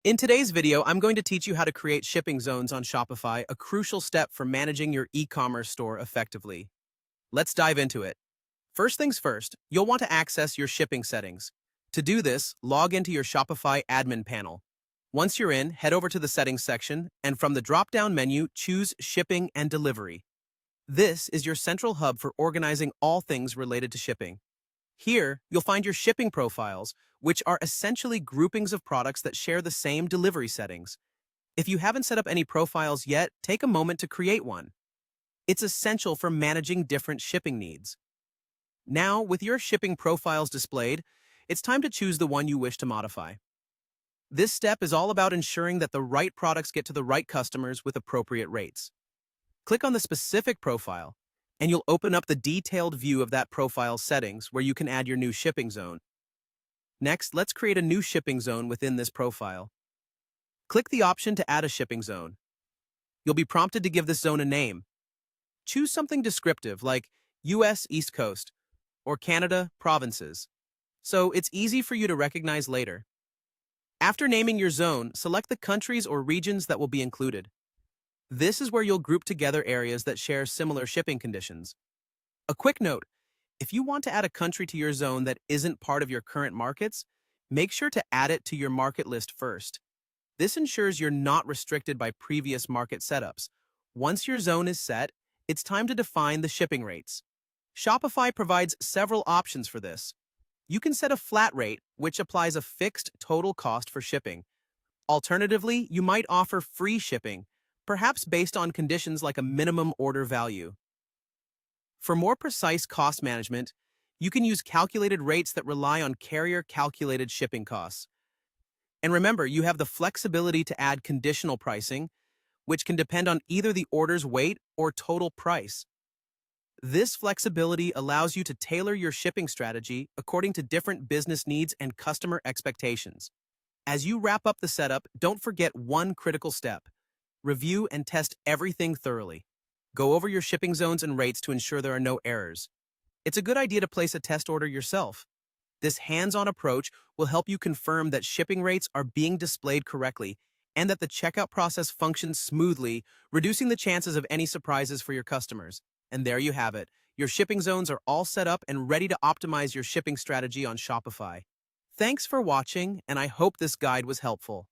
In today's video, I'm going to teach you how to create shipping zones on Shopify, a crucial step for managing your e-commerce store effectively. Let's dive into it. First things first, you'll want to access your shipping settings. To do this, log into your Shopify admin panel. Once you're in, head over to the settings section, and from the drop-down menu, choose Shipping and Delivery. This is your central hub for organizing all things related to shipping. Here, you'll find your shipping profiles, which are essentially groupings of products that share the same delivery settings. If you haven't set up any profiles yet, take a moment to create one. It's essential for managing different shipping needs. Now, with your shipping profiles displayed, it's time to choose the one you wish to modify. This step is all about ensuring that the right products get to the right customers with appropriate rates. Click on the specific profile, and you'll open up the detailed view of that profile's settings where you can add your new shipping zone. Next, let's create a new shipping zone within this profile. Click the option to add a shipping zone. You'll be prompted to give this zone a name. Choose something descriptive like US East Coast or Canada Provinces, so it's easy for you to recognize later. After naming your zone, select the countries or regions that will be included. This is where you'll group together areas that share similar shipping conditions. A quick note, if you want to add a country to your zone that isn't part of your current markets, make sure to add it to your market list first. This ensures you're not restricted by previous market setups. Once your zone is set, it's time to define the shipping rates. Shopify provides several options for this. You can set a flat rate, which applies a fixed total cost for shipping. Alternatively, you might offer free shipping, perhaps based on conditions like a minimum order value. For more precise cost management, you can use calculated rates that rely on carrier-calculated shipping costs. And remember, you have the flexibility to add conditional pricing, which can depend on either the order's weight or total price. This flexibility allows you to tailor your shipping strategy according to different business needs and customer expectations. As you wrap up the setup, don't forget one critical step. Review and test everything thoroughly. Go over your shipping zones and rates to ensure there are no errors. It's a good idea to place a test order yourself. This hands-on approach will help you confirm that shipping rates are being displayed correctly and that the checkout process functions smoothly, reducing the chances of any surprises for your customers. And there you have it. Your shipping zones are all set up and ready to optimize your shipping strategy on Shopify. Thanks for watching, and I hope this guide was helpful.